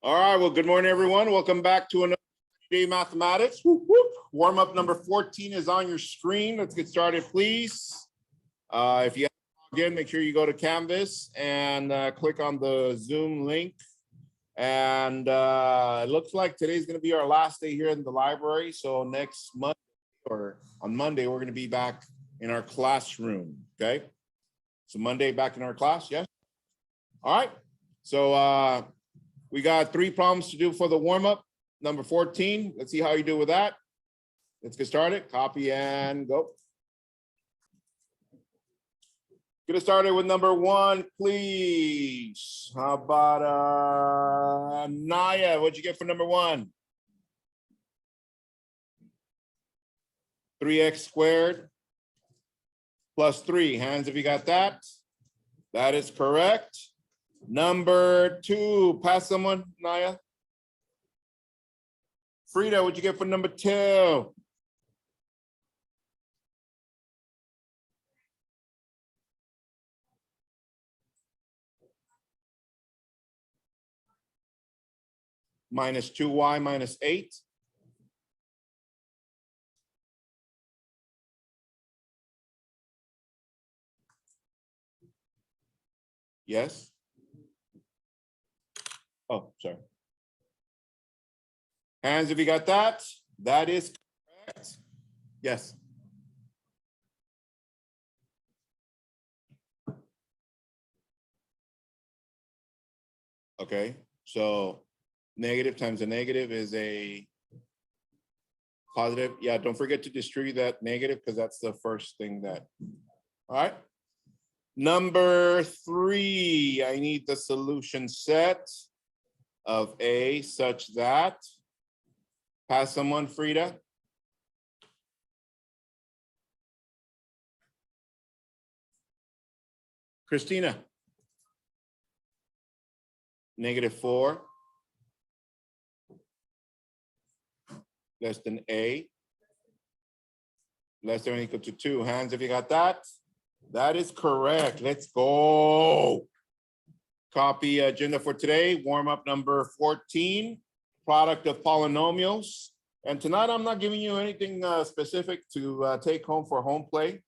All right, well, good morning, everyone. Welcome back to another day mathematics. Whoop, whoop. Warm up number 14 is on your screen. Let's get started, please. If you have to log in, make sure you go to Canvas and click on the Zoom link. And it looks like today's going to be our last day here in the library. So next Monday or on Monday, we're going to be back in our classroom. Okay. So Monday back in our class. Yes. All right. So we got 3 problems to do for the warm-up. Number 14. Let's see how you do with that. Let's get started. Copy and go. Get started with number 1, please. How about Naya? What'd you get for number 1? 3x squared plus 3. Hands if you got that. That is correct. Number 2, pass someone, Naya. Frida, what'd you get for number 2? Minus 2y minus 8. Yes. Oh, sorry. Hands if you got that. That is correct. Yes. Okay, so negative times a negative is a positive. Yeah, don't forget to distribute that negative because that's the first thing that, all right. Number 3, I need the solution set of A such that, pass someone, Frida. Christina. -4 less than A less than or equal to 2. Hands if you got that. That is correct. Let's go. Copy agenda for today. Warm up number 14, product of polynomials. And tonight I'm not giving you anything specific to take home for home play,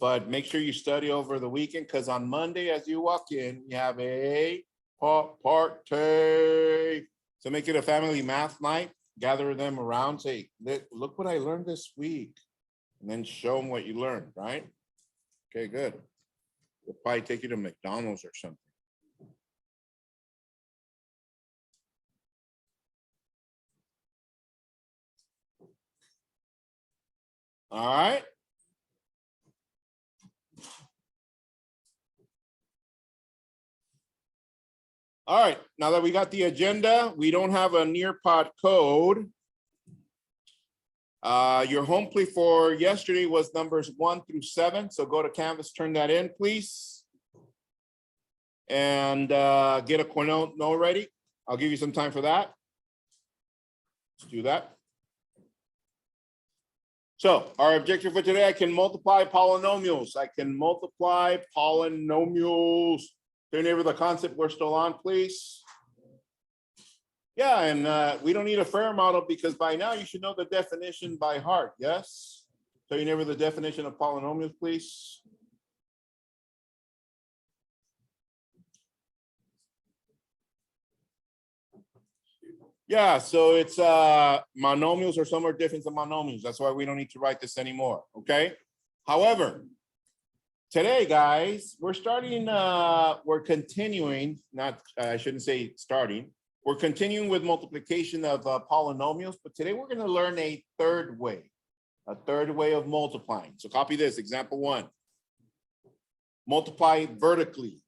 but make sure you study over the weekend because on Monday as you walk in, we have a party. So make it a family math night. Gather them around, say, look what I learned this week. And then show them what you learned, right? Okay, good. We'll probably take you to McDonald's or something. All right. All right, now that we got the agenda, we don't have a Nearpod code. Your home play for yesterday was numbers 1 through 7. So go to Canvas, turn that in, please. And get a Cornell note ready. I'll give you some time for that. Let's do that. So our objective for today, I can multiply polynomials. I can multiply polynomials. Turn over the concept we're still on, please. Yeah, and we don't need a fair model because by now you should know the definition by heart, yes? So you never the definition of polynomials, please. Yeah, so it's monomials or somewhere different than monomials. That's why we don't need to write this anymore, okay? However, today, guys, we're starting, we're continuing, I shouldn't say starting, we're continuing with multiplication of polynomials, but today we're gonna learn a third way of multiplying. So copy this, example 1. Multiply vertically,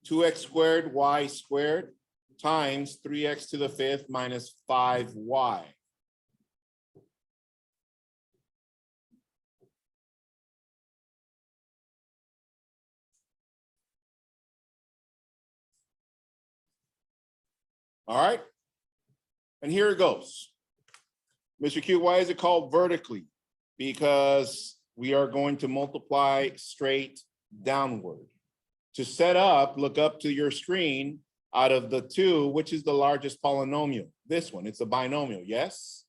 2x squared y squared times 3x to the 5th minus 5y. All right, and here it goes. Mr. Q, why is it called vertically? Because we are going to multiply straight downward. To set up, look up to your screen out of the two, which is the largest polynomial? This one, it's a binomial, yes?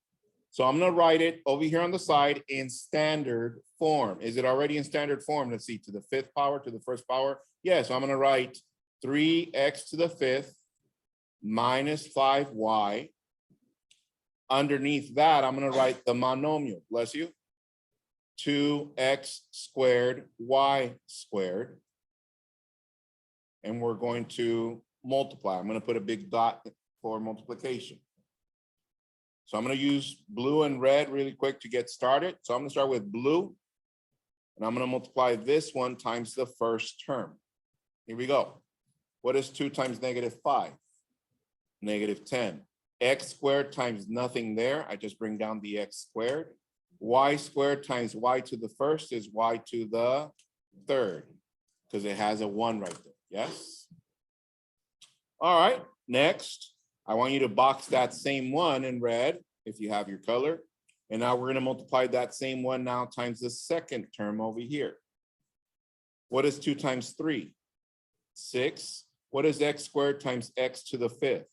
So I'm gonna write it over here on the side in standard form. Is it already in standard form? Let's see, to the 5th power, to the 1st power. Yeah, so I'm gonna write 3x to the 5th minus 5y. Underneath that, I'm gonna write the monomial, bless you, 2x squared y squared. And we're going to multiply. I'm gonna put a big dot for multiplication. So I'm gonna use blue and red really quick to get started. So I'm gonna start with blue, and I'm gonna multiply this one times the first term. Here we go. What is 2 times -5? -10. X squared times nothing there. I just bring down the x squared. Y squared times y to the 1st is y to the 3rd, because it has a 1 right there, yes? All right, next, I want you to box that same one in red, if you have your color. And now we're gonna multiply that same one now times the 2nd term over here. What is 2 times 3? 6. What is x squared times x to the 5th?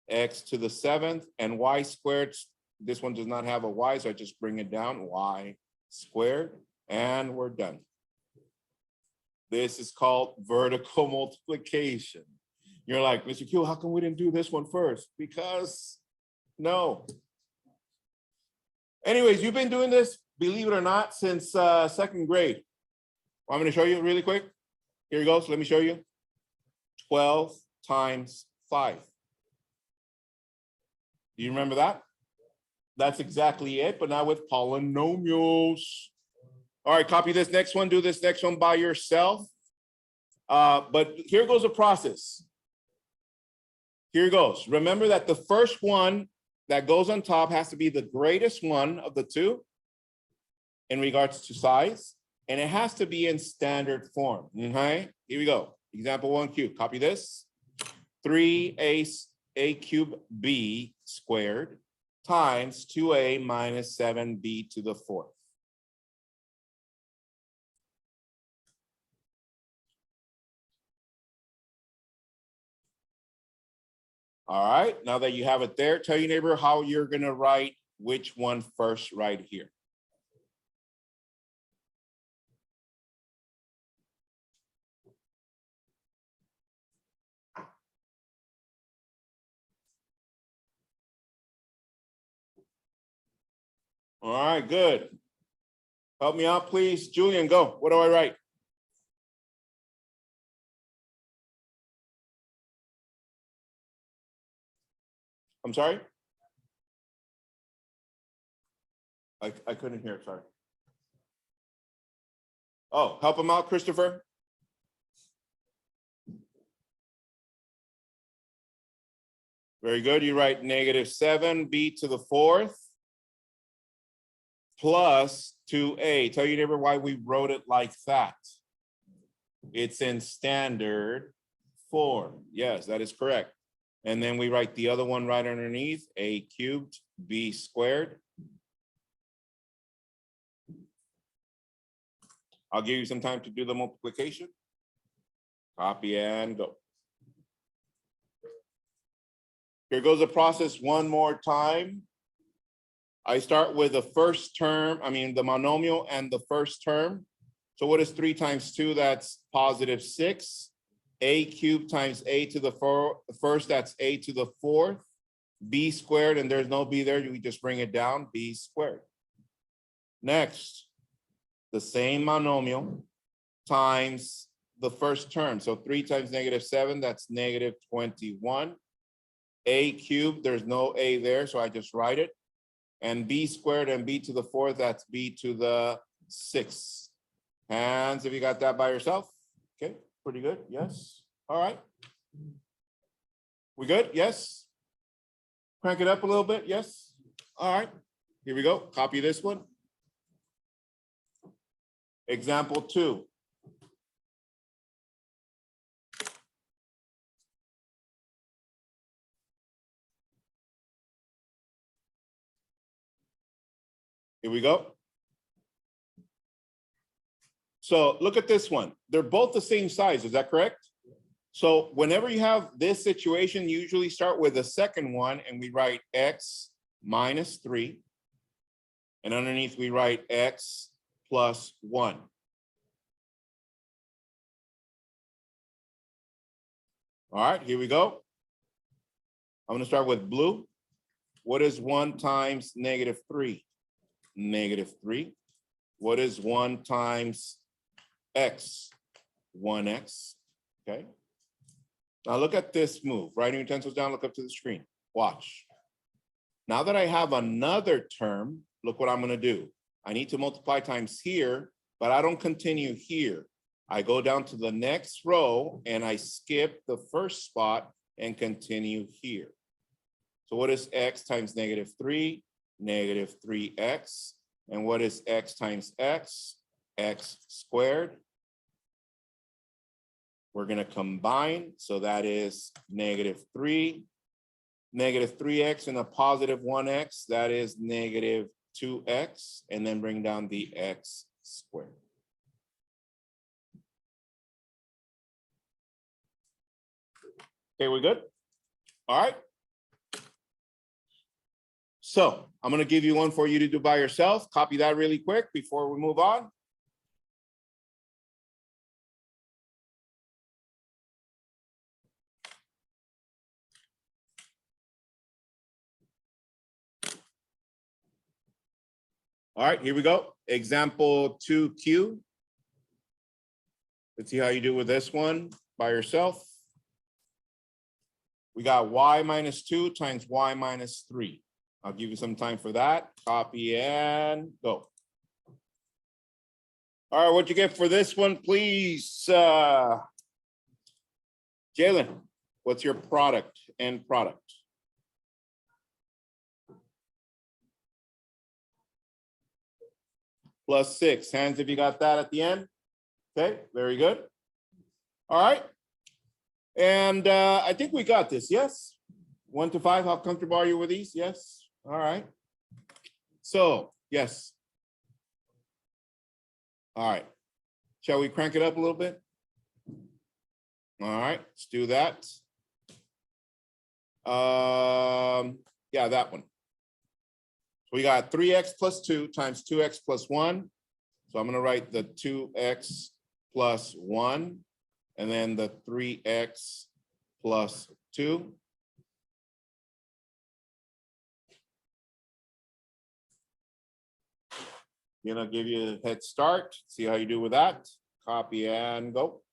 X to the 7th, and y squared, this one does not have a y, so I just bring it down, y squared, and we're done. This is called vertical multiplication. You're like, Mr. Q, how come we didn't do this one first? Because no. Anyways, you've been doing this, believe it or not, since 2nd grade. I'm gonna show you really quick. Here you go, so let me show you. 12 times 5. Do you remember that? That's exactly it, but now with polynomials. All right, copy this next one, do this next one by yourself. But here goes the process. Here goes. Remember that the first one that goes on top has to be the greatest one of the two in regards to size, and it has to be in standard form. Okay, here we go. Example 1Q, copy this. 3a cubed b squared times 2a minus 7b to the 4th. All right, now that you have it there, tell your neighbor how you're gonna write which one first right here. All right, good. Help me out, please. Julian, go. What do I write? I'm sorry? I couldn't hear, sorry. Oh, help him out, Christopher. Very good. You write -7b to the 4th plus 2a. Tell your neighbor why we wrote it like that. It's in standard form. Yes, that is correct. And then we write the other one right underneath, a cubed b squared. I'll give you some time to do the multiplication. Copy and go. Here goes the process one more time. I start with the first term, the monomial and the first term. So what is 3 times 2? That's +6. A cubed times a to the 1st, that's a to the 4th. B squared, and there's no b there, we just bring it down, b squared. Next, the same monomial times the first term. So 3 times -7, that's -21. A cubed, there's no a there, so I just write it. And b squared and b to the 4th, that's b to the 6th. Hands if you got that by yourself. Okay, pretty good, yes. All right. We good, yes? Crank it up a little bit, yes? All right, here we go, copy this one. Example 2. Here we go. So look at this one. They're both the same size, is that correct? So whenever you have this situation, you usually start with the second one and we write x minus 3. And underneath we write x plus 1. All right, here we go. I'm going to start with blue. What is 1 times negative 3? Negative 3. What is 1 times x? 1x. Okay. Now look at this move. Writing utensils down, look up to the screen. Watch. Now that I have another term, look what I'm going to do. I need to multiply times here, but I don't continue here. I go down to the next row and I skip the first spot and continue here. So what is x times negative 3? Negative 3x. And what is x times x? X squared. We're going to combine. So that is negative 3. Negative 3x and a positive 1x. That is negative 2x. And then bring down the x squared. Okay, we're good? All right. So I'm going to give you one for you to do by yourself. Copy that really quick before we move on. All right, here we go. Example 2Q. Let's see how you do with this one by yourself. We got y minus 2 times y minus 3. I'll give you some time for that. Copy and go. All right, what'd you get for this one, please? Jalen, what's your product, end product? Plus 6. Hands if you got that at the end. Okay, very good. All right. And I think we got this, yes? 1 to 5, how comfortable are you with these? Yes. All right. So, yes. All right. Shall we crank it up a little bit? All right, let's do that. Yeah, that one. So we got 3x plus 2 times 2x plus 1. So I'm going to write the 2x plus 1 and then the 3x plus 2. Gonna give you a head start. See how you do with that. Copy and go.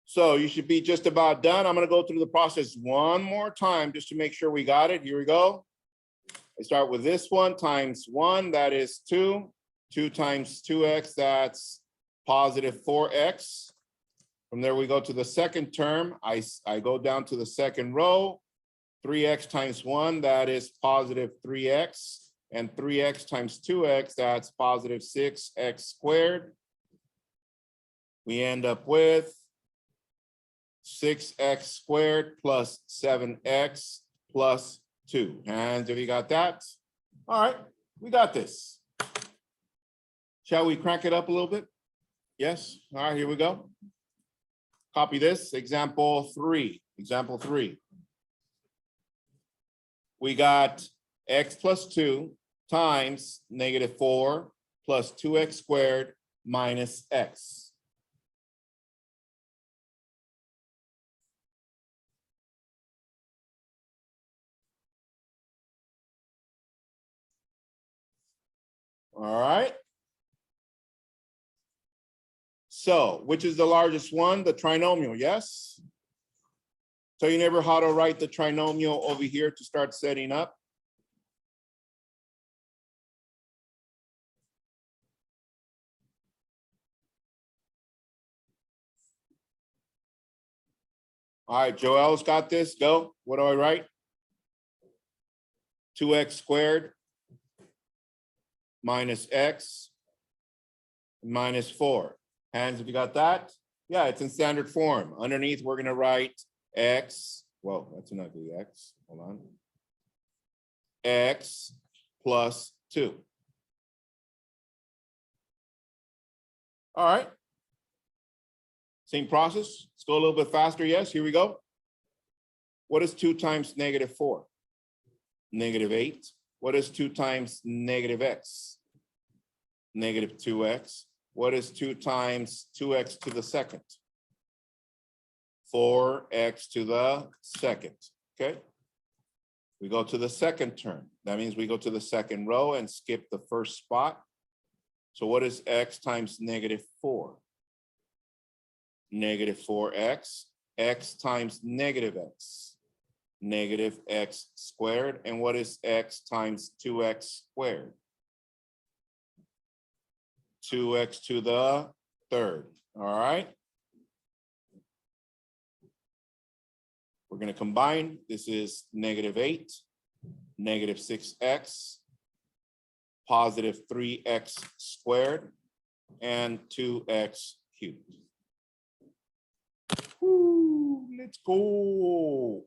So you should be just about done. I'm gonna go through the process one more time just to make sure we got it. Here we go. I start with this one times 1, that is 2. 2 times 2x, that's positive 4x. From there we go to the second term. I go down to the second row. 3x times 1, that is positive 3x. And 3x times 2x, that's positive 6x squared. We end up with 6x squared plus 7x plus 2. Hands if you got that. All right, we got this. Shall we crank it up a little bit? Yes. All right, here we go. Copy this. Example 3. Example 3. We got x plus 2 times negative 4 plus 2x squared minus x. All right. So which is the largest one? The trinomial, yes? So you never how to write the trinomial over here to start setting up? All right, Joel's got this. Go. What do I write? 2x squared minus x minus 4. Hands if you got that. Yeah, it's in standard form. Underneath, we're going to write x. Well, that's an ugly x. Hold on. X plus 2. All right. Same process. Let's go a little bit faster. Yes, here we go. What is 2 times negative 4? Negative 8. What is 2 times negative x? Negative 2x. What is 2 times 2x to the second? 4x to the second. Okay. We go to the second term. That means we go to the second row and skip the first spot. So what is x times negative 4? Negative 4x. X times negative x. Negative x squared. And what is x times 2x squared? 2x to the third. All right. We're going to combine. This is negative 8, negative 6x, positive 3x squared, and 2x cubed. Woo, let's go.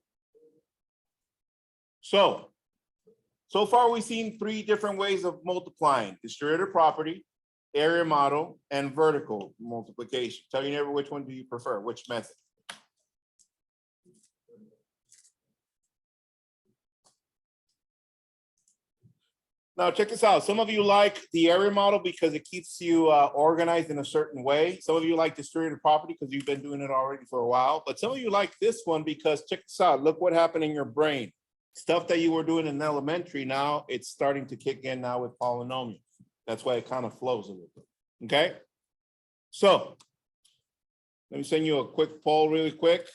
So far we've seen 3 different ways of multiplying: distributive property, area model, and vertical multiplication. Tell your neighbor, which one do you prefer? Which method? Now, check this out. Some of you like the area model because it keeps you organized in a certain way. Some of you like distributed property because you've been doing it already for a while. But some of you like this one because, check this out, look what happened in your brain. Stuff that you were doing in elementary, now it's starting to kick in now with polynomials. That's why it kind of flows a little bit. Okay? So, let me send you a quick poll really quick.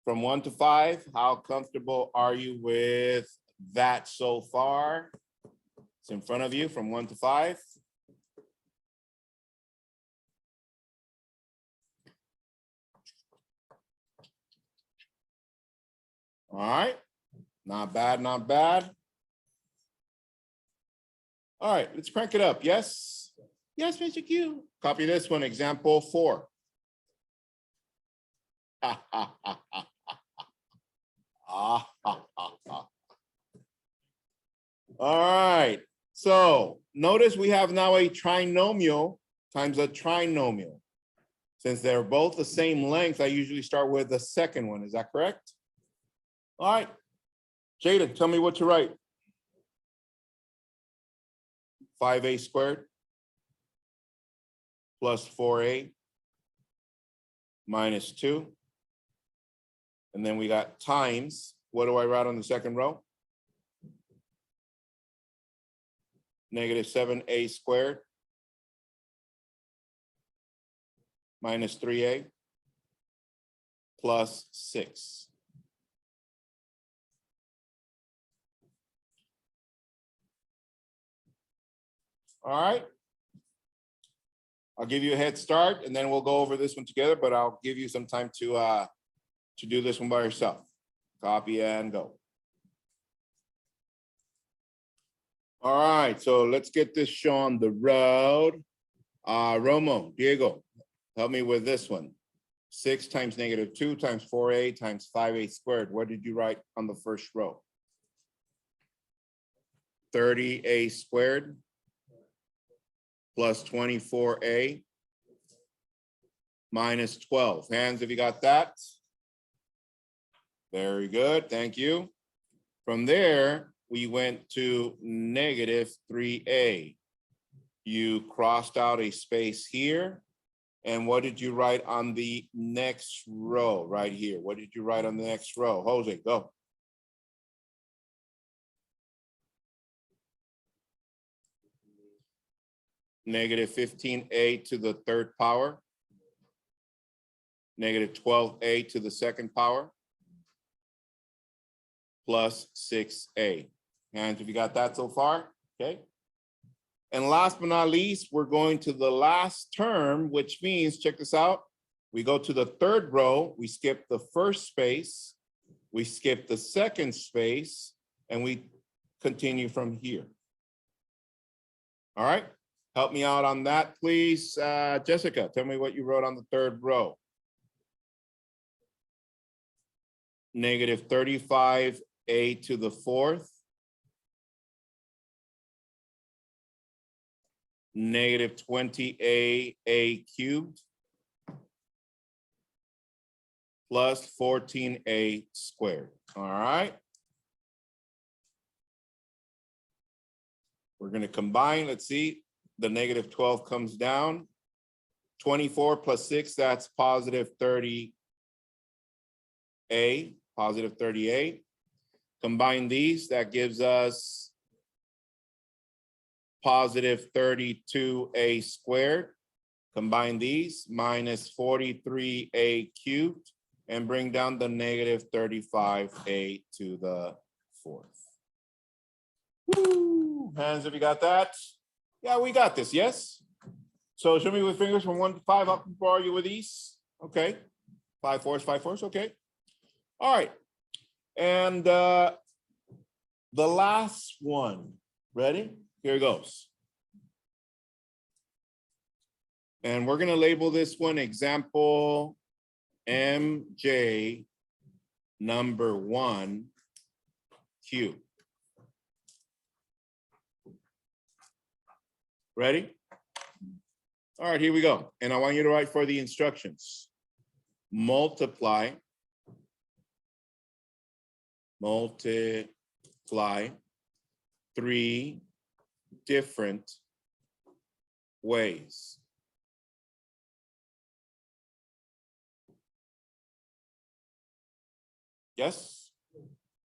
From 1 to 5, how comfortable are you with that so far? It's in front of you from 1 to 5. All right, not bad, not bad. All right, let's crank it up. Yes, yes, Mr. Q. Copy this one, example 4. All right, so notice we have now a trinomial times a trinomial. Since they're both the same length, I usually start with the second one. Is that correct? All right, Jada, tell me what to write. 5a squared plus 4a minus 2. And then we got times. What do I write on the second row? Negative 7a squared minus 3a plus 6. All right. I'll give you a head start and then we'll go over this one together, but I'll give you some time to do this one by yourself. Copy and go. All right, so let's get this show on the road. Romo, Diego, help me with this one. 6 times negative 2 times 4a times 5a squared. What did you write on the first row? 30a squared plus 24a minus 12. Hands if you got that. Very good, thank you. From there, we went to negative 3a. You crossed out a space here. And what did you write on the next row right here? What did you write on the next row? Jose, go. Negative 15a to the third power. Negative 12a to the second power. Plus 6a. Hands if you got that so far, okay? And last but not least, we're going to the last term, which means, check this out. We go to the third row, we skip the first space, we skip the second space, and we continue from here. All right, help me out on that, please. Jessica, tell me what you wrote on the third row. Negative 35a to the fourth. Negative 20a cubed plus 14a squared. All right. We're going to combine. Let's see. The negative 12 comes down. 24 plus 6, that's positive 30a, positive 30a. Combine these, that gives us positive 32a squared. Combine these, minus 43a cubed, and bring down the negative 35a to the fourth. Woo! Hands, have you got that? Yeah, we got this, yes? So show me with fingers from 1 to 5. I'll argue with these. Okay. 5 fours, 5 fours. Okay. All right. And the last one. Ready? Here it goes. And we're going to label this one example MJ number 1 Q. Ready? All right, here we go. And I want you to write for the instructions. Multiply 3 different ways. Yes?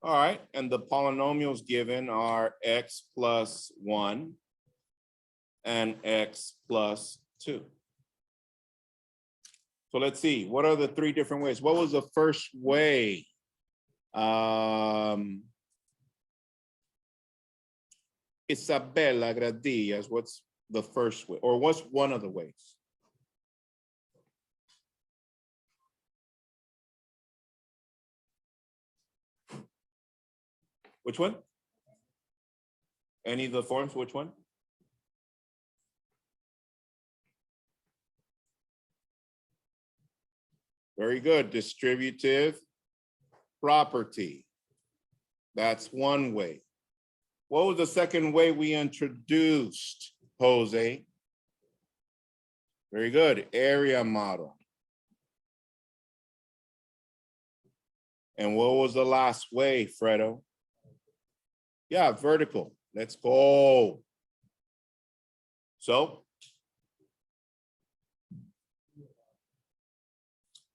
All right, and the polynomials given are x plus 1 and x plus 2. So let's see, what are the 3 different ways? What was the first way? Isabella Gradillas, what's the first way? Or what's one of the ways? Which one? Any of the forms, which one? Very good, distributive property. That's one way. What was the second way we introduced, Jose? Very good, area model. And what was the last way, Fredo? Yeah, vertical. Let's go. So,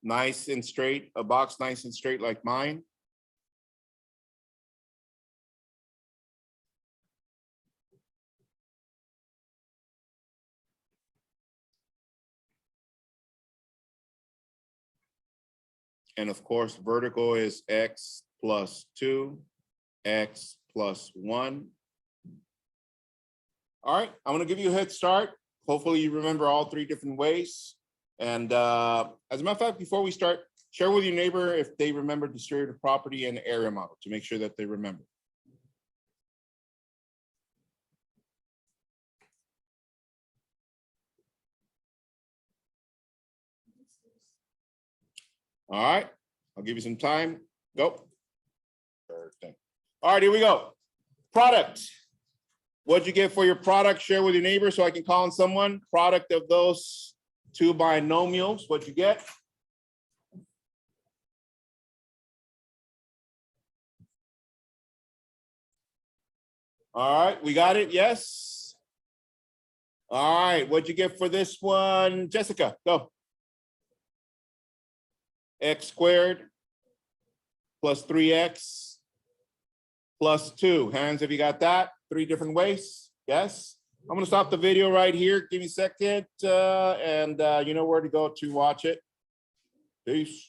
nice and straight, a box nice and straight like mine. And of course, vertical is x plus 2, x plus 1. All right, I'm gonna give you a head start. Hopefully you remember all 3 different ways. And as a matter of fact, before we start, share with your neighbor if they remember distributive property and area model to make sure that they remember. All right, I'll give you some time. Go. All right, here we go. Product. What'd you get for your product? Share with your neighbor so I can call on someone. Product of those 2 binomials. What'd you get? All right, we got it. Yes. All right, what'd you get for this one? Jessica, go. X squared plus 3x plus 2. Hands, have you got that? 3 different ways? Yes. I'm going to stop the video right here. Give me a second. And you know where to go to watch it. Peace.